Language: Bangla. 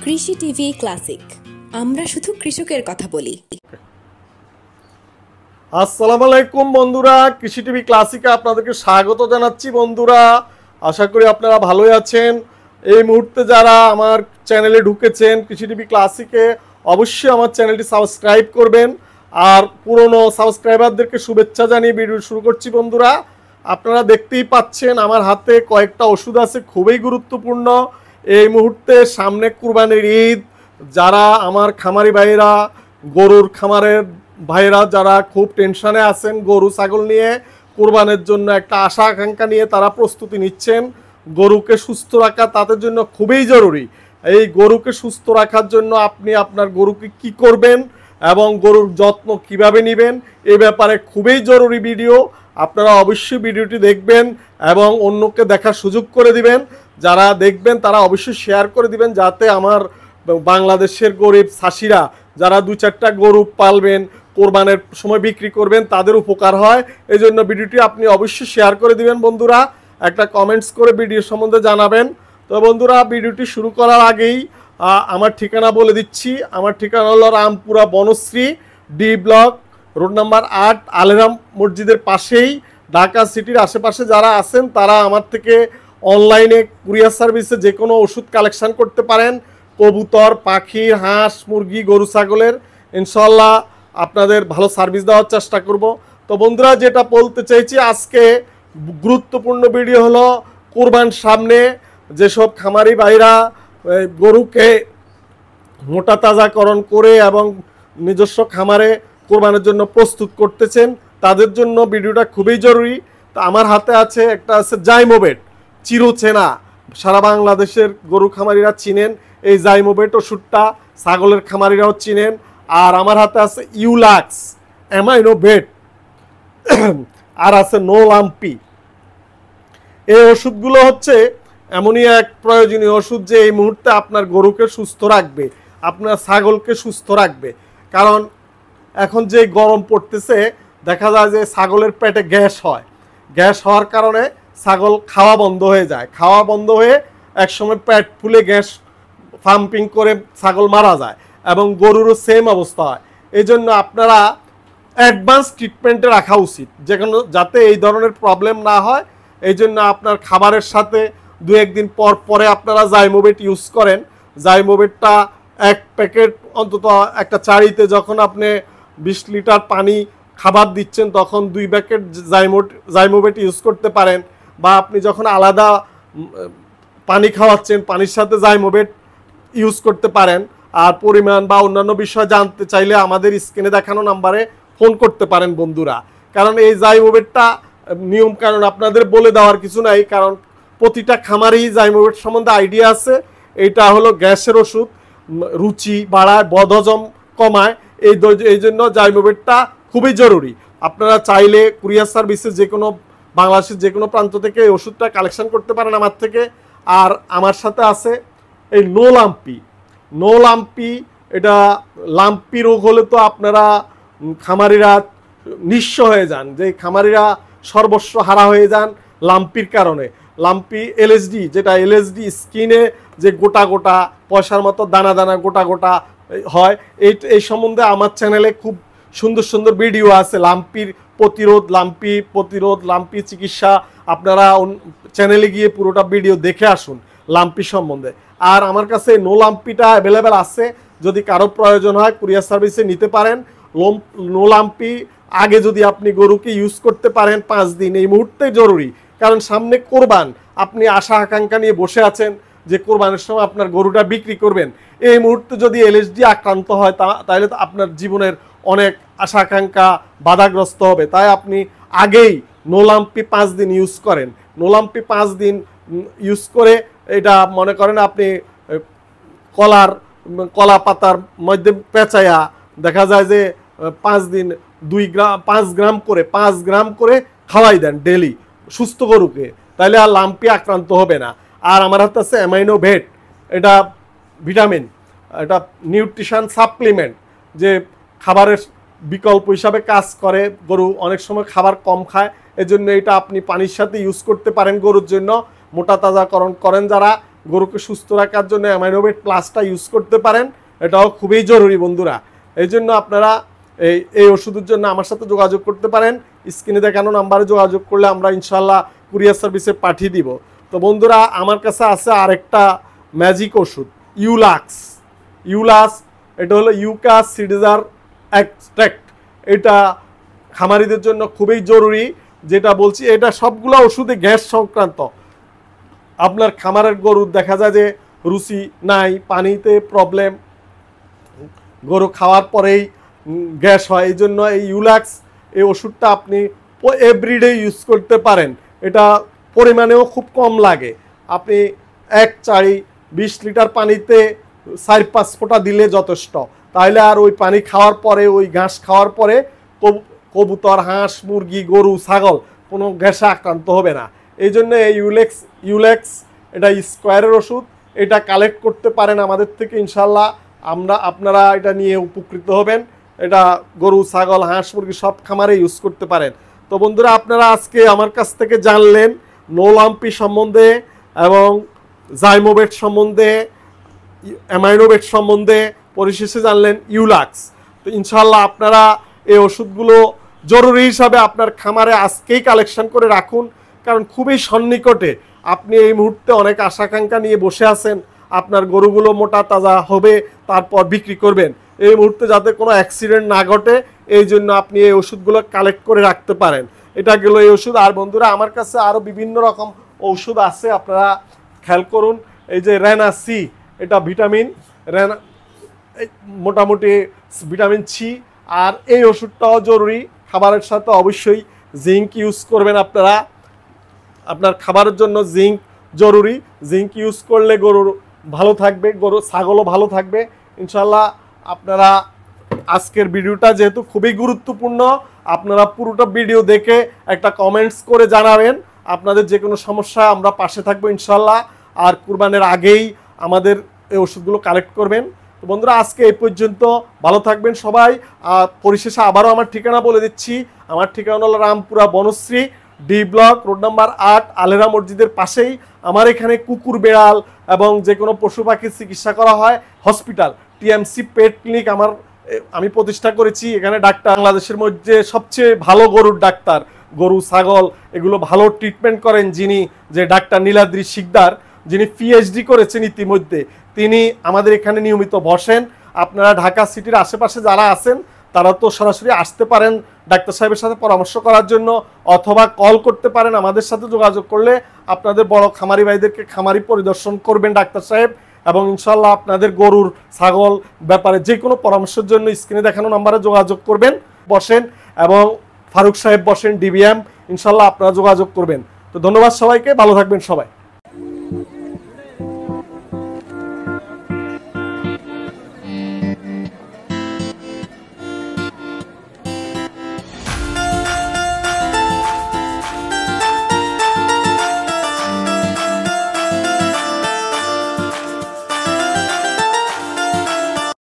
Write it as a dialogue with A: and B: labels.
A: কৃষি টিভি ক্লাসিক, আমরা শুধু কৃষকের কথা বলি।
B: আসসালামু আলাইকুম বন্ধুরা, কৃষি টিভি ক্লাসিকে আপনাদেরকে স্বাগত জানাচ্ছি। বন্ধুরা, আশা করি আপনারা ভালোই আছেন। এই মুহূর্তে যারা আমার চ্যানেলে ঢুকেছেন কৃষি টিভি ক্লাসিকে, অবশ্যই আমার চ্যানেলটি সাবস্ক্রাইব করবেন। আর পুরনো সাবস্ক্রাইবারদেরকে শুভেচ্ছা জানিয়ে ভিডিও শুরু করছি। বন্ধুরা, আপনারা দেখতেই পাচ্ছেন আমার হাতে কয়েকটা ওষুধ আছে, খুবই গুরুত্বপূর্ণ। এই মুহূর্তে সামনে কুরবানির ঈদ। যারা আমার খামারি ভাইরা, গরুর খামারের ভাইরা যারা খুব টেনশনে আছেন গরু ছাগল নিয়ে, কুরবানের জন্য একটা আশা আকাঙ্ক্ষা নিয়ে তারা প্রস্তুতি নিচ্ছেন। গরুকে সুস্থ রাখা তাদের জন্য খুবই জরুরি। এই গরুকে সুস্থ রাখার জন্য আপনি আপনার গরুকে কি করবেন এবং গরুর যত্ন কিভাবে নেবেন, এই ব্যাপারে খুবই জরুরি ভিডিও। আপনারা অবশ্যই ভিডিওটি দেখবেন এবং অন্যকে দেখার সুযোগ করে দিবেন। যারা দেখবেন তারা অবশ্যই শেয়ার করে দিবেন, যাতে আমার বাংলাদেশের গরিব চাষিরা যারা দু চারটা গরু পালবেন, কোরবানের সময় বিক্রি করবেন, তাদের উপকার হয়। এই জন্য ভিডিওটি আপনি অবশ্যই শেয়ার করে দিবেন। বন্ধুরা, একটা কমেন্টস করে ভিডিও সম্বন্ধে জানাবেন। তো বন্ধুরা, ভিডিওটি শুরু করার আগেই আমার ঠিকানা বলে দিচ্ছি। আমার ঠিকানা হলো Rampura Banasree D block, road number 8, আলেরাম মসজিদের পাশেই, ঢাকা সিটির আশেপাশে যারা আছেন তারা আমার থেকে অনলাইনে কুরিয়ার সার্ভিসে যে কোনো ওষুধ কালেকশন করতে পারেন। কবুতর, পাখি, হাঁস, মুরগি, গরু ছাগলের ইনশাল্লাহ আপনাদের ভালো সার্ভিস দেওয়ার চেষ্টা করব। তো বন্ধুরা, যেটা বলতে চাইছি, আজকে গুরুত্বপূর্ণ ভিডিও হলো কুরবান সামনে যেসব খামারি ভাইরা গরুকে মোটা তাজাকরণ করে এবং নিজস্ব খামারে কোরবানের জন্য প্রস্তুত করতেছেন, তাদের জন্য ভিডিওটা খুবই জরুরি। তো আমার হাতে আছে একটা আছে জাইমোবেট, চিরচেনা, সারা বাংলাদেশের গরু খামারিরা চিনেন এই জাইমোবেট ওষুধটা, ছাগলের খামারিরাও চিনেন। আর আমার হাতে আছে ইউলাক্স অ্যামাইনোভেট, আর আছে নোলাম্পি। এই ওষুধগুলো হচ্ছে এমনই এক প্রয়োজনীয় ওষুধ যে এই মুহূর্তে আপনার গরুকে সুস্থ রাখবে, আপনার ছাগলকে সুস্থ রাখবে। কারণ এখন যে গরম পড়তেছে, দেখা যায় যে ছাগলের পেটে গ্যাস হয়। গ্যাস হওয়ার কারণে ছাগল খাওয়া বন্ধ হয়ে যায়, খাওয়া বন্ধ হয়ে একসময় পেট ফুলে গ্যাস পাম্পিং করে ছাগল মারা যায়, এবং গরুরও সেম অবস্থা হয়। এই জন্য আপনারা অ্যাডভান্স ট্রিটমেন্টে রাখা উচিত, যেখানে যাতে এই ধরনের প্রবলেম না হয়। এই জন্য আপনার খাবারের সাথে 2-1 দিন পর পরে আপনারা জাইমোবেট ইউজ করেন। জাইমোবেটটা 1 প্যাকেট অন্তত একটা চাড়িতে, যখন আপনি 20 লিটার পানি খাবার দিচ্ছেন তখন 2 প্যাকেট জাইমোবেট ইউজ করতে পারেন। বা আপনি যখন আলাদা পানি খাওয়াচ্ছেন, পানির সাথে জাইমোবেট ইউজ করতে পারেন। আর পরিমাণ বা অন্যান্য বিষয় জানতে চাইলে আমাদের স্ক্রিনে দেখানো নাম্বারে ফোন করতে পারেন বন্ধুরা। কারণ এই জাইমোবেটটা নিয়ম কারণ আপনাদের বলে দেওয়ার কিছু নাই, কারণ প্রতিটা খামারেই জাইমোবেট সম্বন্ধে আইডিয়া আছে। এইটা হলো গ্যাসের ওষুধ, রুচি বাড়ায়, বদহজম কমায়। এই জন্য জাইমোবেটটা খুবই জরুরি। আপনারা চাইলে কুরিয়ার সার্ভিসে যে কোনো বাংলাদেশের যে কোনো প্রান্ত থেকে এই ওষুধটা কালেকশন করতে পারেন আমার থেকে। আর আমার সাথে আছে এই নোলাম্পি। এটা লাম্পি রোগ হলে তো আপনারা খামারিরা নিঃস্ব হয়ে যান, যে খামারিরা সর্বস্ব হারা হয়ে যান লাম্পির কারণে। লাম্পি এলএসডি, যেটা এলএসডি স্কিনে যে গোটা গোটা পয়সার মতো দানা দানা গোটা গোটা হয়, এই সম্বন্ধে আমার চ্যানেলে খুব সুন্দর সুন্দর ভিডিও আছে। লাম্পির প্রতিরোধ, লাম্পি চিকিৎসা, আপনারা চ্যানেলে গিয়ে পুরোটা ভিডিও দেখে আসুন লাম্পি সম্বন্ধে। আর আমার কাছে নোলাম্পিটা অ্যাভেলেবেল আছে, যদি কারো প্রয়োজন হয় কুরিয়ার সার্ভিসে নিতে পারেন। নোলাম্পি আগে যদি আপনি গরুকে ইউজ করতে পারেন 5 দিন, এই মুহূর্তে জরুরি। কারণ সামনে কোরবান, আপনি আশা আকাঙ্ক্ষা নিয়ে বসে আছেন যে কোরবানের সময় আপনার গরুটা বিক্রি করবেন। এই মুহূর্তে যদি এলএসডি আক্রান্ত হয় তাহলে তো আপনার জীবনের অনেক আশা আকাঙ্ক্ষা বাধাগ্রস্ত হবে। তাই আপনি আগেই নোলাম্পি 5 দিন ইউজ করেন। নোলাম্পি 5 দিন ইউজ করে, এটা মনে করেন আপনি কলা পাতার মধ্যে পেঁচাইয়া, দেখা যায় যে 5 দিন 5 গ্রাম করে খাওয়াই দেন ডেলি সুস্থ গরুকে, তাহলে আর লাম্পি আক্রান্ত হবে না। আর আমার হাতে আছে অ্যামাইনোভেট, এটা ভিটামিন, এটা নিউট্রিশন সাপ্লিমেন্ট, যে খাবারের বিকল্প হিসাবে কাজ করে। গরু অনেক সময় খাবার কম খায়, এজন্য এটা আপনি পানির সাথে ইউজ করতে পারেন গরুর জন্য। মোটা তাজাকরণ করেন যারা, গরুকে সুস্থ রাখার জন্য অ্যামাইনোভেট প্লাসটা ইউজ করতে পারেন, এটাও খুবই জরুরি বন্ধুরা। এই জন্য আপনারা এই ওষুধের জন্য আমার সাথে যোগাযোগ করতে পারেন। স্ক্রিনে দেখানো নাম্বারে যোগাযোগ করলে আমরা ইনশাল্লাহ কুরিয়ার সার্ভিসে পাঠিয়ে দিব। তো বন্ধুরা আমার কাছে আছে আরেকটা ম্যাজিক ওষুধ ইউলাস। এটা হলো ইউকাস সিডার এক্সট্রাক্ট। এটা খামারিদের জন্য খুবই জরুরি। যেটা বলছি এটা সবগুলো ওষুধে গ্যাস সংক্রান্ত। আপনার খামারের গরুর দেখা যায় যে রুচি নাই, পানিতে প্রবলেম, গরু খাওয়ার পরেই গ্যাস হয়, এই জন্য এই ইউলাক্স এই ওষুধটা আপনি এভরিডে ইউজ করতে পারেন। এটা পরিমাণেও খুব কম লাগে। আপনি 1/4 লিটার পানিতে 4-5 ফোঁটা দিলে যথেষ্ট। তাহলে আর ওই পানি খাওয়ার পরে, ওই ঘাস খাওয়ার পরে কবুতর, হাঁস, মুরগি, গরু, ছাগল কোনো গ্যাসে আক্রান্ত হবে না। এই জন্য এই ইউলেক্স এটা স্কোয়ারের ওষুধ। এটা কালেক্ট করতে পারেন আমাদের থেকে ইনশাল্লাহ। আপনারা এটা নিয়ে উপকৃত হবেন। এটা গরু, ছাগল, হাঁস, মুরগি সব খামারে ইউজ করতে পারেন। তো বন্ধুরা আপনারা আজকে আমার কাছ থেকে জানলেন নোলাম্পি সম্বন্ধে এবং জাইমোভেট সম্বন্ধে, অ্যামাইনোভেট সম্বন্ধে, পরিশেষে জানলেন ইউলাক্স। তো ইনশাল্লাহ আপনারা এই ওষুধগুলো জরুরি হিসাবে আপনার খামারে আজকেই কালেকশন করে রাখুন, কারণ খুবই সন্নিকটে। আপনি এই মুহূর্তে অনেক আশাকাঙ্ক্ষা নিয়ে বসে আছেন আপনার গরুগুলো মোটা তাজা হবে, তারপর বিক্রি করবেন। এই মুহূর্তে যাতে কোনো অ্যাক্সিডেন্ট না ঘটে, এই জন্য আপনি এই ওষুধগুলো কালেক্ট করে রাখতে পারেন। এটা গেল এই ওষুধ। আর বন্ধুরা আমার কাছে আরও বিভিন্ন রকম ওষুধ আছে, আপনারা খেয়াল করুন। এই যে রেনা সি, এটা ভিটামিন রেনা, মোটামুটি ভিটামিন সি। আর এই ওষুধটাও জরুরি। খাবারের সাথে অবশ্যই জিঙ্ক ইউজ করবেন আপনারা। আপনার খাবারের জন্য জিঙ্ক জরুরি। জিঙ্ক ইউজ করলে গরুর ভালো থাকবে, গরু ছাগলও ভালো থাকবে ইনশাল্লাহ। আপনারা আজকের ভিডিওটা যেহেতু খুবই গুরুত্বপূর্ণ, আপনারা পুরোটা ভিডিও দেখে একটা কমেন্টস করে জানাবেন। আপনাদের যে কোনো সমস্যা আমরা পাশে থাকবো ইনশাল্লাহ। আর কুরবানের আগেই আমাদের এই ওষুধগুলো কালেক্ট করবেন। তো বন্ধুরা আজকে এই পর্যন্ত, ভালো থাকবেন সবাই। আর পরিশেষে আবারও আমার ঠিকানা বলে দিচ্ছি। আমার ঠিকানা হলো Rampura Banasree D block, road number 8, আলেরা মসজিদের পাশেই। আমার এখানে কুকুর, বেড়াল এবং যে কোনো পশু পাখির চিকিৎসা করা হয়। হসপিটাল টিএমসি পেট ক্লিনিক আমি প্রতিষ্ঠা করেছি। এখানে ডাক্তার বাংলাদেশের মধ্যে সবচেয়ে ভালো গরুর ডাক্তার, গরু, ছাগল এগুলো ভালো ট্রিটমেন্ট করেন যিনি, যে ডাক্তার নীলাদ্রি শিকদার, যিনি পিএইচডি করেছেন ইতিমধ্যে, তিনি আমাদের এখানে নিয়মিত বসেন। আপনারা ঢাকা সিটির আশেপাশে যারা আছেন তারা তো সরাসরি আসতে পারেন ডাক্তার সাহেবের সাথে পরামর্শ করার জন্য, অথবা কল করতে পারেন। আমাদের সাথে যোগাযোগ করলে আপনাদের বড় খামারি ভাইদেরকে খামারি পরিদর্শন করবেন ডাক্তার সাহেব, এবং ইনশাল্লাহ আপনাদের গরুর, ছাগল ব্যাপারে যে কোনো পরামর্শের জন্য স্ক্রিনে দেখানো নাম্বারে যোগাযোগ করবেন, বসেন। এবং ফারুক সাহেব বসেন ডিবিএম, ইনশাল্লাহ আপনারা যোগাযোগ করবেন। তো ধন্যবাদ সবাইকে, ভালো থাকবেন সবাই।